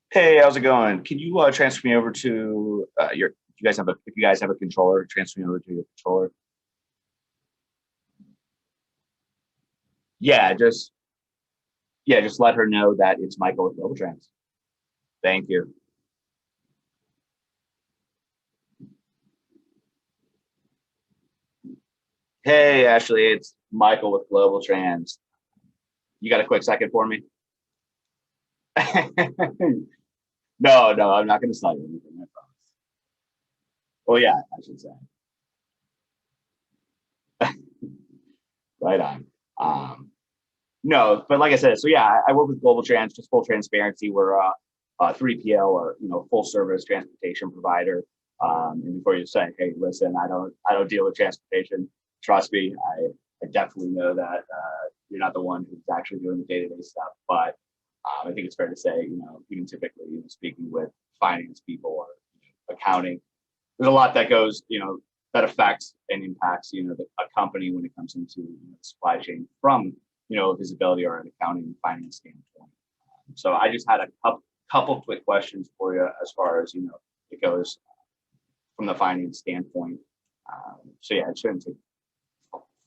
Hey, how's it going? Can you transfer me over to your? If you guys have a controller, transfer me over to your controller. Yeah, just let her know that it's Michael with Global Trans. Thank you. Hey, Ashley, it's Michael with Global Trans. You got a quick second for me? No, I'm not going to sell you anything. I promise. Well, yeah, I should say. Right on. Um, No, but like I said, so yeah, I work with Global Trans, just full transparency. We're a 3PL or full service transportation provider. And before you say, hey, listen, I don't deal with transportation. Trust me, I definitely know that you're not the one who's actually doing the day to day stuff. But I think it's fair to say, even typically, speaking with finance people or accounting, there's a lot that goes, that affects and impacts, a company when it comes into the supply chain from, visibility or an accounting and finance standpoint. So I just had a couple quick questions for you as far as, it goes from the finance standpoint. So yeah, it shouldn't take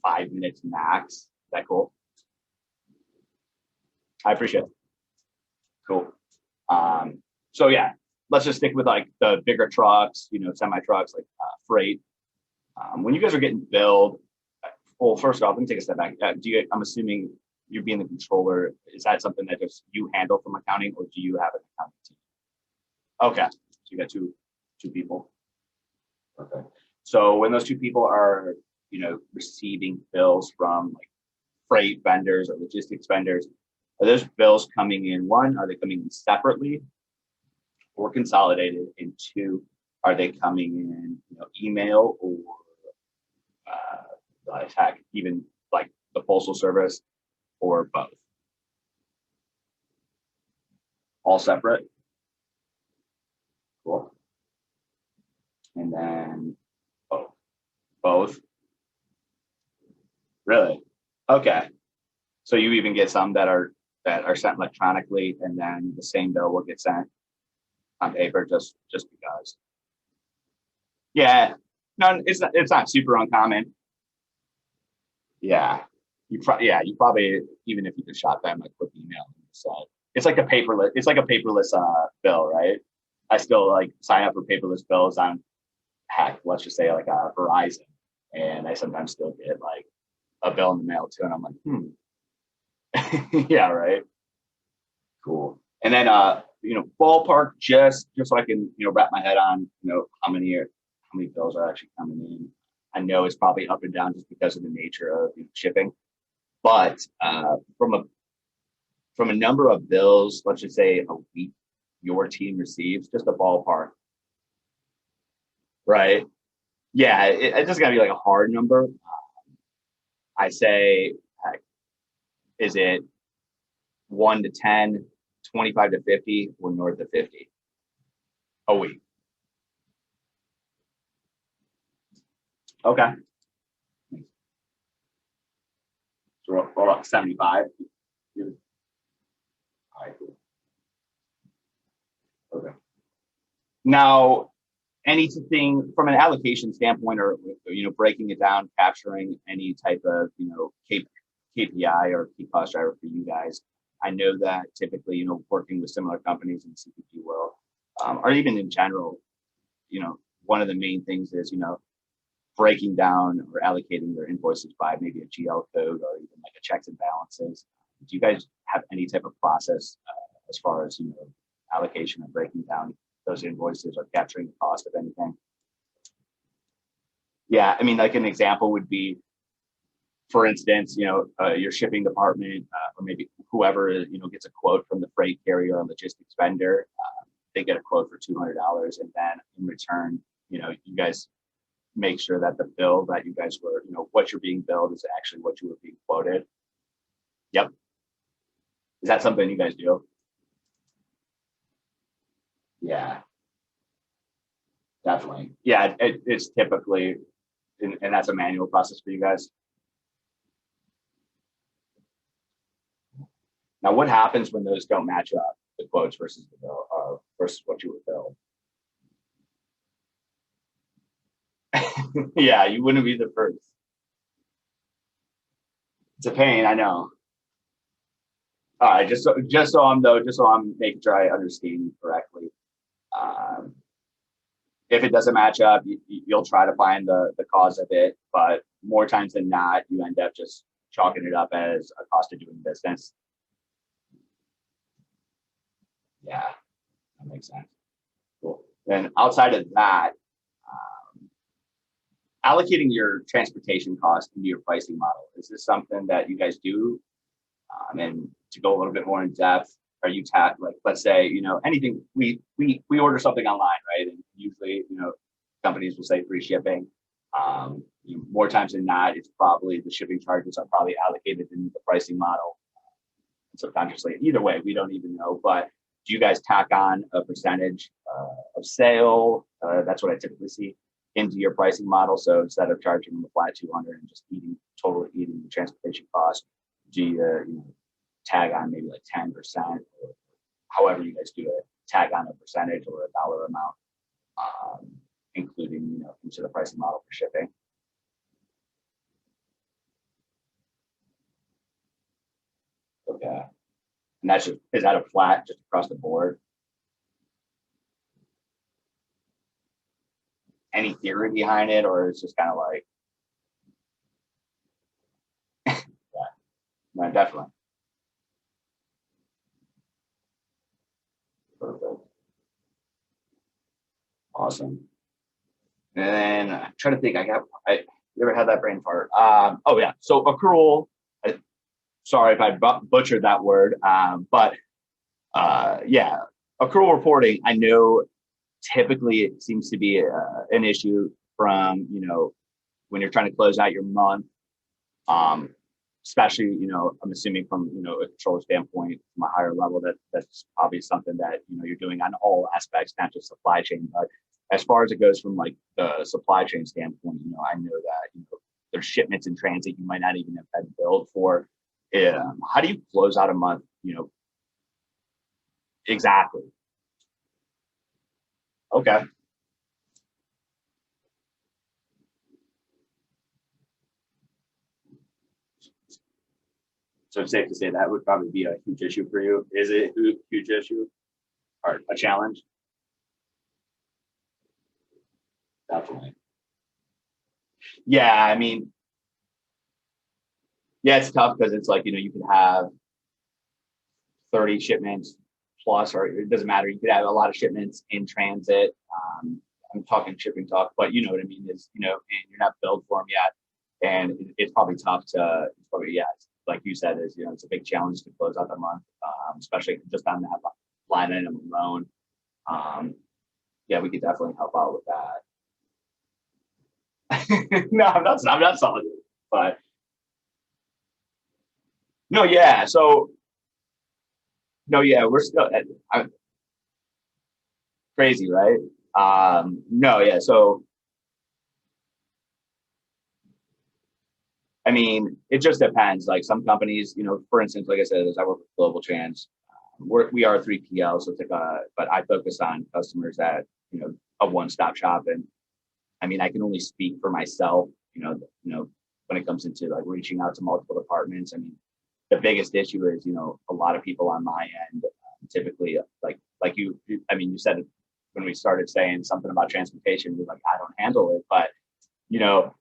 5 minutes max. Is that cool? I appreciate it. Cool. So yeah, let's just stick with like the bigger trucks, semi trucks, like freight. When you guys are getting billed, well, first off, let me take a step back. I'm assuming you being the controller, is that something that just you handle from accounting, or do you have an accounting team? Okay, so you got two people. Okay. So when those two people are, receiving bills from like freight vendors or logistics vendors, are those bills coming in? One, are they coming in separately or consolidated? And two, are they coming in, email or heck, even like the postal service or both? All separate. Cool. And then both. Both. Really? Okay. So you even get some that are sent electronically, and then the same bill will get sent on paper just because. Yeah. No, it's not super uncommon. Yeah. You probably, even if you could shot them a quick email. So it's like a paperless bill, right? I still like sign up for paperless bills on, heck, let's just say like a Verizon, and I sometimes still get like a bill in the mail too, and I'm like, yeah, right, cool. And then ballpark, just so I can wrap my head on how many bills are actually coming in. I know it's probably up and down just because of the nature of shipping, but from a number of bills, let's just say a week, your team receives, just a ballpark, right? Yeah, it just got to be like a hard number. I say, heck, is it 1 to 10, 25 to 50, or north of 50 a week? Okay. So we're up 75. All right, cool. Okay. Now, anything from an allocation standpoint, or breaking it down, capturing any type of KPI or key cost driver for you guys. I know that typically, working with similar companies in the CPG world, or even in general, one of the main things is breaking down or allocating their invoices by maybe a GL code or even like a checks and balances. Do you guys have any type of process as far as allocation and breaking down those invoices or capturing the cost of anything? Yeah, I mean, like an example would be, for instance, your shipping department or maybe whoever gets a quote from the freight carrier or logistics vendor. They get a quote for $200, and then in return, you guys make sure that the bill that you guys were, what you're being billed is actually what you were being quoted. Yep. Is that something you guys do? Yeah, definitely. Yeah, it's typically, and that's a manual process for you guys. Now, what happens when those don't match up? the quotes versus the bill, versus what you would bill. Yeah, you wouldn't be the first. It's a pain, I know. All right, just so I'm making sure I understand you correctly. Um, if it doesn't match up, you'll try to find the cause of it, but more times than not, you end up just chalking it up as a cost of doing business. Yeah, that makes sense. Cool. Then outside of that, allocating your transportation cost into your pricing model, is this something that you guys do? And to go a little bit more in depth, are you like, let's say, anything, we order something online, right? And usually, companies will say free shipping. More times than not, it's probably the shipping charges are probably allocated in the pricing model subconsciously. Either way, we don't even know. But do you guys tack on a percentage of sale? That's what I typically see into your pricing model. So instead of charging them a flat 200 and just totally eating the transportation cost, do you tag on maybe like 10% or however you guys do it, tag on a percentage or a dollar amount, including, into the pricing model for shipping? Okay. And is that a flat just across the board? Any theory behind it, or it's just kind of like, yeah, no, definitely. Perfect. Awesome. And then I'm trying to think, you ever had that brain fart? Oh yeah. So accrual, sorry if I butchered that word, but yeah, accrual reporting, I know typically it seems to be an issue from, when you're trying to close out your month, especially, I'm assuming from, a controller standpoint, from a higher level, that's probably something that, you're doing on all aspects, not just supply chain, but as far as it goes from like the supply chain standpoint, I know that, there's shipments in transit you might not even have had billed for. How do you close out a month, exactly? Okay. So it's safe to say that would probably be a huge issue for you. Is it a huge issue or a challenge? Definitely. Yeah, I mean, yeah, it's tough because it's like, you could have 30 shipments plus, or it doesn't matter. You could have a lot of shipments in transit. I'm talking shipping talk, but you know what I mean is, and you're not billed for them yet. And it's probably tough it's probably, yeah, like you said, it's a big challenge to close out the month, especially just on that line item alone. Yeah, we could definitely help out with that. No, I'm not solid, but no, yeah. So no, yeah, we're still crazy, right? No, yeah. So I mean, it just depends. Like some companies, for instance, like I said, as I work with Global Trans, we are 3PL, so it's like but I focus on customers that, a one-stop shop. And I mean, I can only speak for myself, when it comes into like reaching out to multiple departments. I mean, the biggest issue is, a lot of people on my end, typically like I mean, you said it when we started saying something about transportation, you're like, I don't handle it, but you know,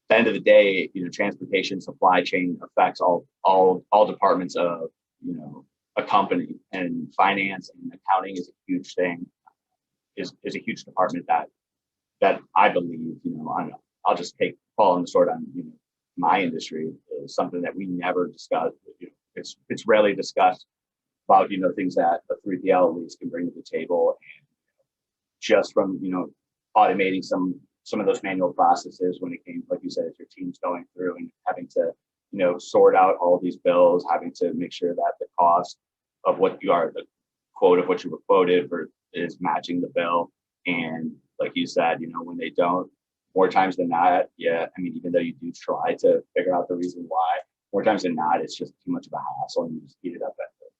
the end of the day, transportation supply chain affects all departments of, a company, and finance and accounting is a huge thing, is a huge department that I believe, I don't know, I'll just fall on the sword on, my industry is something that we never discuss. It's rarely discussed about, things that a 3PL at least can bring to the table. And just from, automating some of those manual processes when it came, like you said, as your team's going through and having to, sort out all of these bills, having to make sure that the cost of the quote of what you were quoted for is matching the bill. And like you said, when they don't, more times than not, yeah, I mean, even though you do try to figure out the reason why, more times than not, it's just too much of a hassle and you just eat it up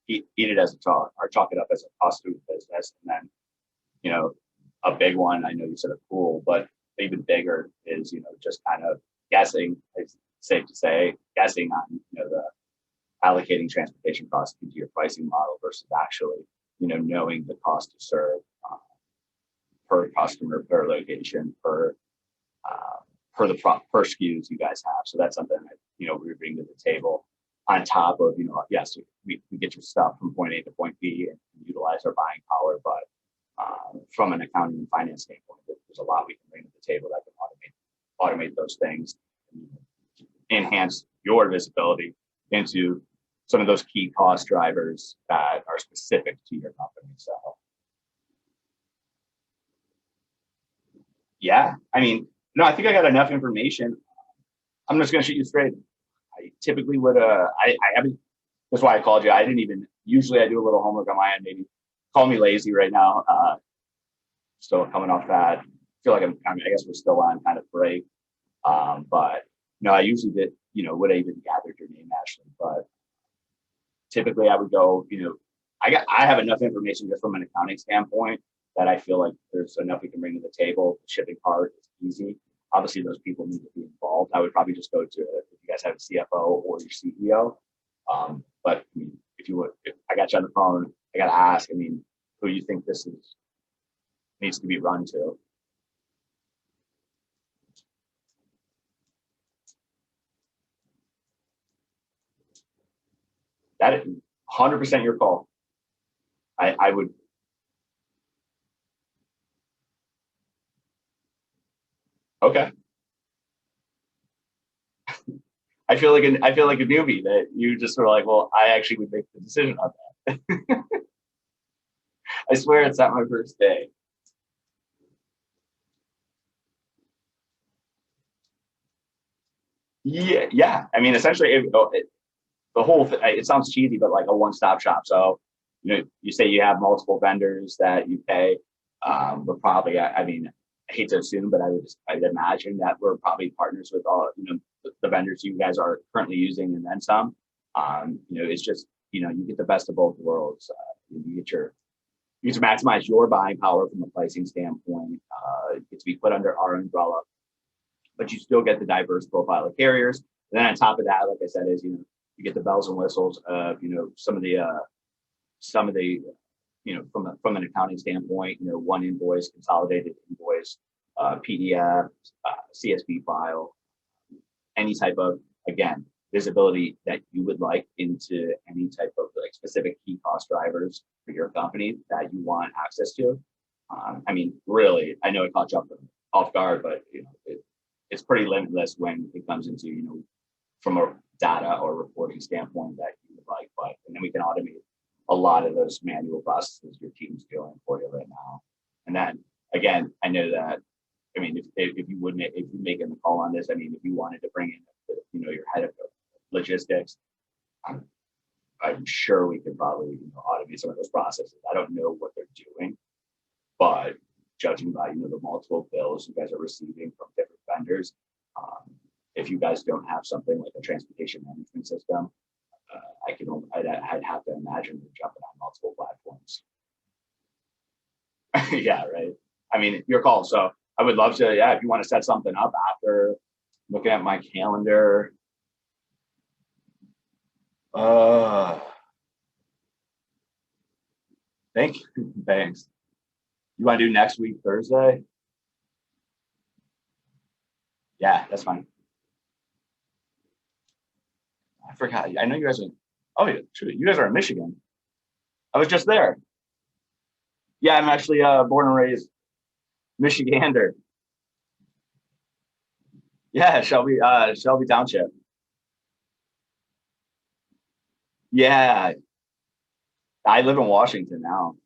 eat it as a chalk or chalk it up as a cost of business. And then, you know, a big one, I know you said a pool, but even bigger is, you know, just kind of guessing, it's safe to say, guessing on, you know, the allocating transportation costs into your pricing model versus actually, you know, knowing the cost to serve per customer, per location, per SKUs you guys have. So that's something that, you know, we bring to the table on top of, you know, yes, we get your stuff from point A to point B and utilize our buying power, but from an accounting and finance standpoint, there's a lot we can bring to the table that can automate those things, enhance your visibility into some of those key cost drivers that are specific to your company. So yeah, I mean, no, I think I got enough information. I'm just gonna shoot you straight. I typically would I haven't, that's why I called you. I didn't even, usually I do a little homework on my end, maybe call me lazy right now. Still coming off that. I feel like I guess we're still on kind of break. But no, I usually did, you know, would have even gathered your name, Ashley, but typically I would go, you know, I have enough information just from an accounting standpoint that I feel like there's enough we can bring to the table. The shipping part is easy. Obviously, those people need to be involved. I would probably just go to, if you guys have a CFO or your CEO. But I mean, if I got you on the phone, I got to ask, I mean, who you think this needs to be run to? That is 100% your call. I would, okay. I feel like a newbie that you just were like, well, I actually would make the decision on that. I swear it's not my first day. Yeah, yeah. I mean, essentially, the whole thing, it sounds cheesy, but like a one-stop shop. So, you know, you say you have multiple vendors that you pay, but probably, I mean, I hate to assume, but I'd imagine that we're probably partners with all, you know, the vendors you guys are currently using and then some. You know, it's just, you know, you get the best of both worlds. You get to maximize your buying power from a pricing standpoint. You get to be put under our umbrella, but you still get the diverse profile of carriers. And then on top of that, like I said, is, you know, you get the bells and whistles of, you know, some of the, you know, from an accounting standpoint, you know, one invoice, consolidated invoice, PDF, CSV file, any type of, again, visibility that you would like into any type of like specific key cost drivers for your company that you want access to. I mean, really, I know it caught you off guard, but you know, it's pretty limitless when it comes into, you know, from a data or reporting standpoint that you would like, but and then we can automate a lot of those manual processes your team's doing for you right now. And then again, I know that, I mean, if you would make, if you're making the call on this, I mean, if you wanted to bring in, you know, your head of logistics, I'm sure we could probably, you know, automate some of those processes. I don't know what they're doing, but judging by, you know, the multiple bills you guys are receiving from different vendors, if you guys don't have something like a transportation management system, I'd have to imagine you're jumping on multiple platforms. Yeah, right. I mean, your call. So I would love to, yeah, if you want to set something up after looking at my calendar. Uh, thanks. You want to do next week, Thursday? Yeah, that's fine. I forgot. I know you guys are, oh, yeah, true. You guys are in Michigan. I was just there. Yeah, I'm actually born and raised Michigander. Yeah, Shelby Township. Yeah, I live in Washington now.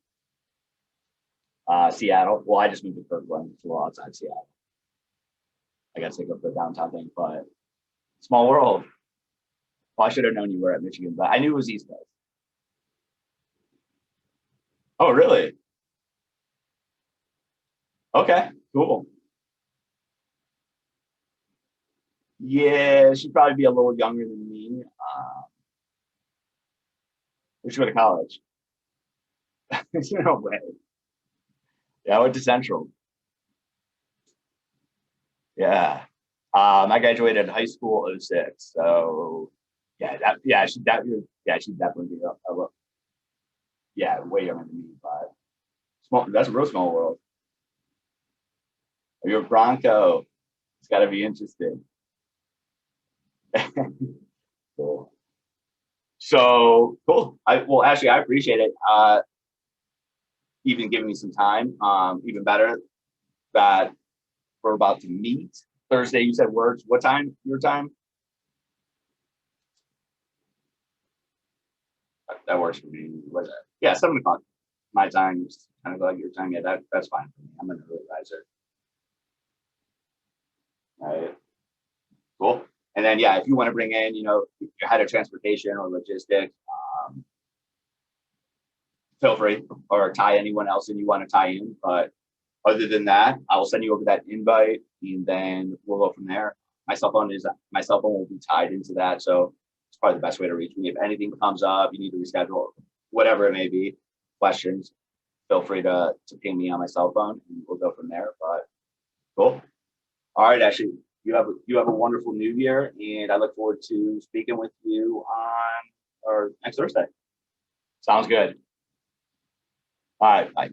Seattle. Well, I just moved to Kirkland. It's a little outside Seattle. I got to take up the downtown thing, but small world. Well, I should have known you were at Michigan, but I knew it was East Coast. Oh, really? Okay, cool. Yeah, she'd probably be a little younger than me. Where'd you go to college? No way. Yeah, I went to Central. Yeah. I graduated high school '06. So yeah, she'd definitely be yeah, way younger than me, but that's a real small world. You're a Bronco. It's gotta be interesting. Cool. So cool. Actually I appreciate it. Even giving me some time. Even better that we're about to meet. Thursday, you said works. What time? Your time? That works for me. Was it? Yeah, 7 o'clock. My time is kind of like your time. Yeah, that's fine for me. I'm an early riser. Right. Cool. And then yeah, if you want to bring in, your head of transportation or logistics, feel free or tie anyone else in you want to tie in. But other than that, I will send you over that invite and then we'll go from there. My cell phone will be tied into that. So it's probably the best way to reach me. If anything comes up, you need to reschedule, whatever it may be, questions, feel free to ping me on my cell phone and we'll go from there. But cool. All right, Ashley, you have a wonderful new year and I look forward to speaking with you on or next Thursday. Sounds good. All right. Bye.